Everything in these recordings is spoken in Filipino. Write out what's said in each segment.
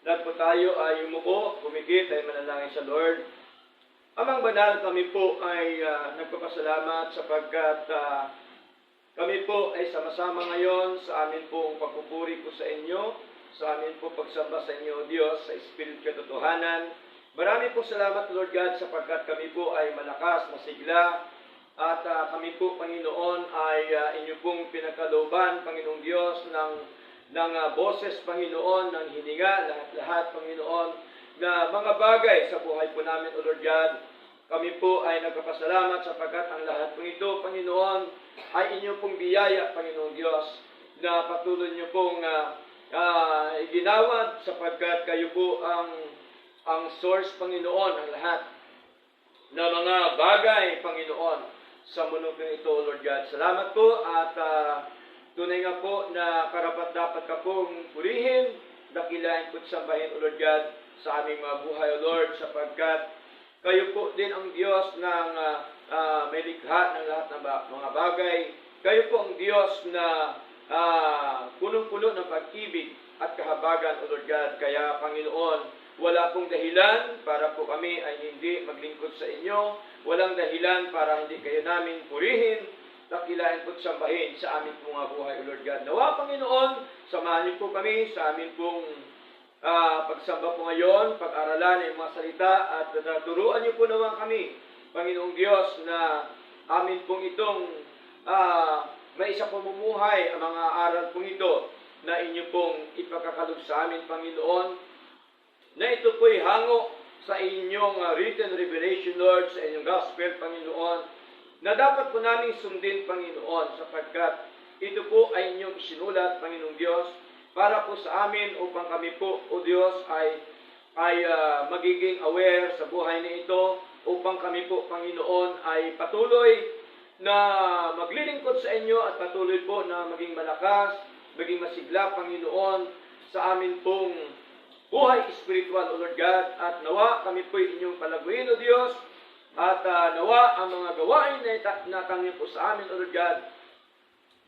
Lahat po tayo ay yumuko, kumikit, ay manalangin sa Lord. Amang banal, kami po ay nagpapasalamat sapagkat kami po ay sama-sama ngayon sa amin pong pagpupuri po sa inyo, sa amin po pagsamba sa inyo, Diyos, sa Espiritu katotohanan. Marami po salamat, Lord God, sapagkat kami po ay malakas, masigla, at kami po, Panginoon, ay inyo pong pinagkalooban, Panginoong Diyos, ng boses, Panginoon, ng hininga, lahat-lahat, Panginoon, na mga bagay sa buhay po namin, O Lord God. Kami po ay nagpapasalamat sapagkat ang lahat po ito, Panginoon, ay inyo pong biyaya, Panginoong Diyos, na patuloy niyo pong iginawad sapagkat kayo po ang source, Panginoon, ng lahat na mga bagay, Panginoon, sa mundo po ito, Lord God. Salamat po at tunay nga po na karapat-dapat ka pong purihin, dakilain po at sambahin, O Lord God, sa aming mga buhay, O Lord, sapagkat kayo po din ang Diyos ng may likha ng lahat ng mga bagay. Kayo po ang Diyos na punong-puno ng pag-ibig at kahabagan, O Lord God. Kaya, Panginoon, wala pong dahilan para po kami ay hindi maglingkod sa inyo. Walang dahilan para hindi kayo namin purihin, dakilain po at sambahin sa aming pong mga buhay, O Lord God. Nawa, Panginoon, samahan niyo po kami sa aming pong pagsamba po ngayon, pag-aralan ng mga salita, at turuan niyo po naman kami, Panginoong Diyos, na amin pong itong may isa pamumuhay ang mga aral pong ito na inyo pong ipagkakalog sa amin, Panginoon, na ito po'y hango sa inyong written revelation, Lord, sa inyong gospel, Panginoon, na dapat po namin sundin, Panginoon, sapagkat ito po ay inyong isinulat, Panginoong Diyos, para po sa amin upang kami po, O Diyos, ay magiging aware sa buhay na ito, upang kami po, Panginoon, ay patuloy na maglilingkod sa inyo at patuloy po na maging malakas, maging masigla, Panginoon, sa amin pong buhay espiritual, O Lord God, at nawa kami po inyong palaguin, O Diyos, at nawa ang mga gawain na natanggap po sa amin, O Lord God,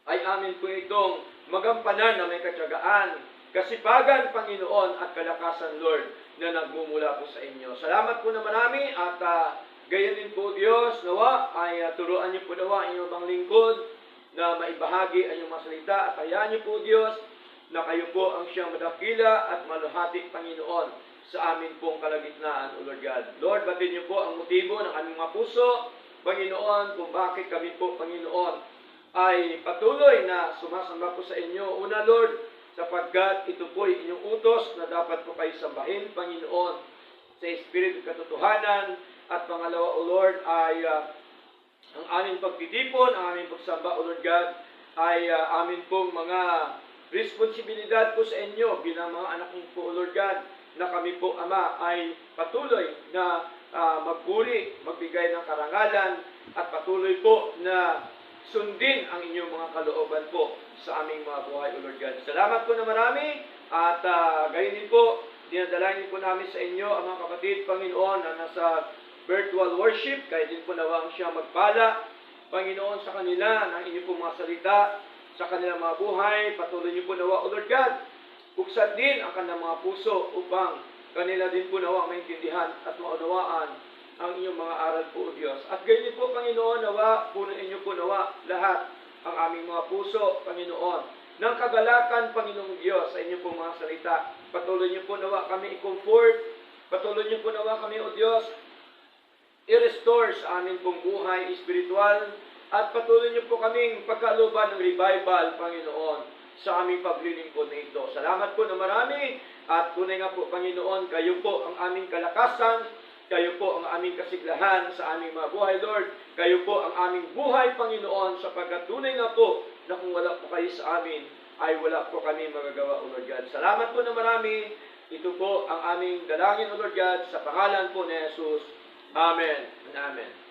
ay amin po itong magampanan na may katyagaan, kasipagan, Panginoon, at kalakasan, Lord, na nagmumula po sa inyo. Salamat po na marami at gayon din po, Diyos, nawa ay turuan niyo po nawa inyong mga lingkod na maibahagi ang inyong mga salita at hayaan niyo po, Diyos, na kayo po ang siyang madakila at maluhati, Panginoon, sa amin pong kalagitnaan, O Lord God. Lord, batin niyo po ang motibo ng aming mga puso, Panginoon, kung bakit kami po, Panginoon, ay patuloy na sumasamba po sa inyo. Una, Lord, sapagkat ito po ay inyong utos na dapat po kayo sambahin, Panginoon, sa Espiritu katotohanan. At pangalawa, O Lord, ay ang aming pagtitipon, ang aming pagsamba, O Lord God, ay amin pong mga responsibilidad po sa inyo bilang mga anak niyo po, O Lord God, na kami po, Ama, ay patuloy na magpuri, magbigay ng karangalan, at patuloy po na sundin ang inyong mga kalooban po sa aming mga buhay, O Lord God. Salamat po na marami, at gayon din po, dinadalain po namin sa inyo ang mga kapatid, Panginoon, na nasa virtual worship, kaya din po nawang siya magpala, Panginoon, sa kanila, ng inyong po mga salita, sa kanilang mga buhay. Patuloy niyo po nawa, O Lord God, buksan din ang kanilang mga puso upang kanila din po nawa maintindihan at maunawaan ang inyong mga aral po, O Diyos. At gayon po, Panginoon, nawa, punuin niyo po nawa lahat ang aming mga puso, Panginoon, ng kagalakan, Panginoong Diyos, sa inyong po mga salita. Patuloy niyo po nawa kami i-comfort, patuloy niyo po nawa kami, O Diyos, i-restore sa amin pong buhay espiritual, at patuloy niyo po kaming pagkaluban ng revival, Panginoon, sa aming paglilingkod na ito. Salamat po na marami, at tunay nga po, Panginoon, kayo po ang aming kalakasan, kayo po ang aming kasiglahan sa aming mga buhay, Lord. Kayo po ang aming buhay, Panginoon, sapagkat tunay nga po na kung wala po kayo sa amin, ay wala po kami magagawa, O Lord God. Salamat po na marami. Ito po ang aming dalangin, O Lord God, sa pangalan po ni Jesus. Amen and Amen.